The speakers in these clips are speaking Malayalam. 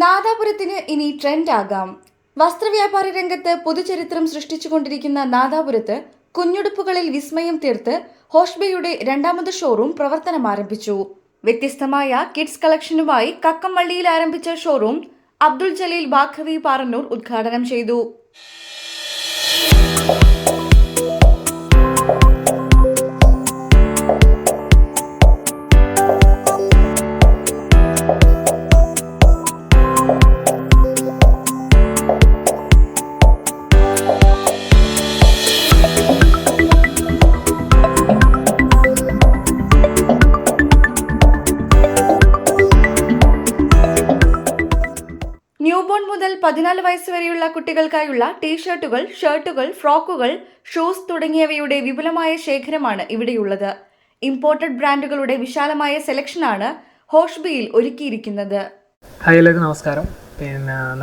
നാദാപുരത്തിന് ഇനി ട്രെൻഡാകാം. വസ്ത്രവ്യാപാര രംഗത്ത് പുതുചരിത്രം സൃഷ്ടിച്ചുകൊണ്ടിരിക്കുന്ന നാദാപുരത്ത് കുഞ്ഞുടുപ്പുകളിൽ വിസ്മയം തീർത്ത് ഹോഷ്ബയുടെ രണ്ടാമത് ഷോറൂം പ്രവർത്തനം ആരംഭിച്ചു. വ്യത്യസ്തമായ കിഡ്സ് കളക്ഷനുമായി കക്കംവള്ളിയിൽ ആരംഭിച്ച ഷോറൂം അബ്ദുൾ ജലീൽ ബാഖവി പാറന്നൂർ ഉദ്ഘാടനം ചെയ്തു. ന്യൂബോൺ മുതൽ 14 വയസ്സുവരെയുള്ള കുട്ടികൾക്കായുള്ള ടീഷർട്ടുകൾ, ഷർട്ടുകൾ, ഫ്രോക്കുകൾ, ഷൂസ് തുടങ്ങിയവയുടെ വിപുലമായ ശേഖരമാണ് ഇവിടെയുള്ളത്. ഇമ്പോർട്ടഡ് ബ്രാൻഡുകളുടെ വിശാലമായ സെലക്ഷനാണ് ഹോഷ്ബിയിൽ ഒരുക്കിയിരിക്കുന്നത്. ഹായ്, എല്ലാവർക്കും നമസ്കാരം.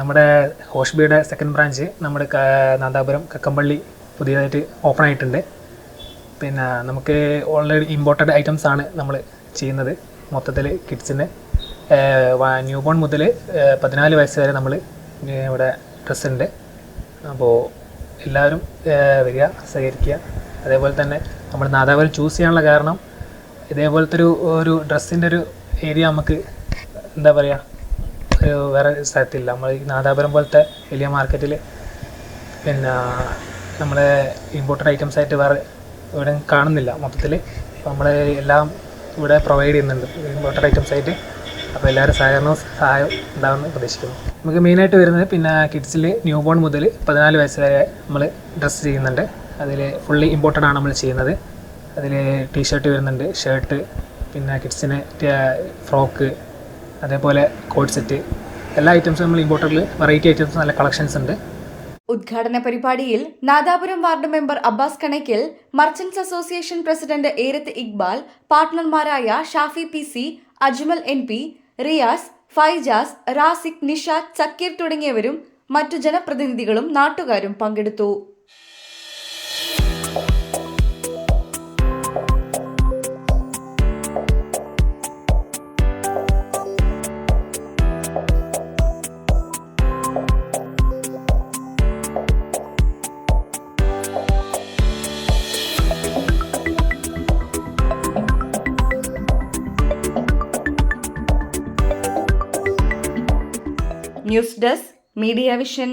നമ്മുടെ ഹോഷ്ബിയുടെ സെക്കൻഡ് ബ്രാഞ്ച് നമ്മുടെ നാദാപുരം കക്കംപള്ളി പുതിയതായിട്ട് ഓപ്പൺ ആയിട്ടുണ്ട്. നമുക്ക് ഓൾറെഡി ഇമ്പോർട്ടഡ് ഐറ്റംസ് ആണ് നമ്മൾ ചെയ്യുന്നത്. മൊത്തത്തിൽ കിഡ്സിന് ന്യൂബോൺ മുതൽ 14 വയസ്സ് വരെ നമ്മൾ ഇവിടെ ഡ്രസ്സുണ്ട്. അപ്പോൾ എല്ലാവരും വരിക, സഹകരിക്കുക. അതേപോലെ തന്നെ നമ്മൾ നാദാപുരം ചൂസ് ചെയ്യാനുള്ള കാരണം ഇതേപോലത്തെ ഒരു ഡ്രസ്സിൻ്റെ ഒരു ഏരിയ നമുക്ക് എന്താ പറയുക, ഒരു വേറെ സ്ഥലത്തില്ല. നമ്മൾ ഈ നാദാപുരം പോലത്തെ വലിയ മാർക്കറ്റിൽ നമ്മൾ ഇമ്പോർട്ടൻ്റ് ഐറ്റംസ് ആയിട്ട് വേറെ ഇവിടെ കാണുന്നില്ല മൊത്തത്തിൽ. അപ്പോൾ നമ്മൾ എല്ലാം ഇവിടെ പ്രൊവൈഡ് ചെയ്യുന്നുണ്ട് ഇമ്പോർട്ടൻ്റ് ഐറ്റംസ് ആയിട്ട്. അപ്പോൾ എല്ലാവരും സഹായം ഉണ്ടാകുമെന്ന് പ്രതീക്ഷിക്കുന്നു. നമുക്ക് മെയിനായിട്ട് വരുന്നത് കിഡ്സിൽ ന്യൂബോൺ മുതൽ 14 വയസ്സ് വരെ നമ്മൾ ഡ്രസ്സ് ചെയ്യുന്നുണ്ട്. അതിൽ ഫുള്ളി ഇമ്പോർട്ടഡ് ആണ് നമ്മൾ ചെയ്യുന്നത്. അതിൽ ടീഷർട്ട് വരുന്നുണ്ട്, ഷർട്ട്, കിഡ്സിന് ഫ്രോക്ക്, അതേപോലെ കോട്ട് സെറ്റ്, എല്ലാ ഐറ്റംസും നമ്മൾ ഇമ്പോർട്ടഡിൽ വെറൈറ്റി ഐറ്റംസ് നല്ല കളക്ഷൻസ് ഉണ്ട്. ഉദ്ഘാടന പരിപാടിയിൽ നാദാപുരം വാർഡ് മെമ്പർ അബ്ബാസ് കണക്കിൽ, merchants association president Erath Iqbal, പാർട്ട്ണർമാരായ ഷാഫി PC, അജ്മൽ NP, റിയാസ്, ഫൈജാസ്, റാസിഖ്, നിഷാദ്, സക്കീർ തുടങ്ങിയവരും മറ്റു ജനപ്രതിനിധികളും നാട്ടുകാരും പങ്കെടുത്തു. News desk, media vision.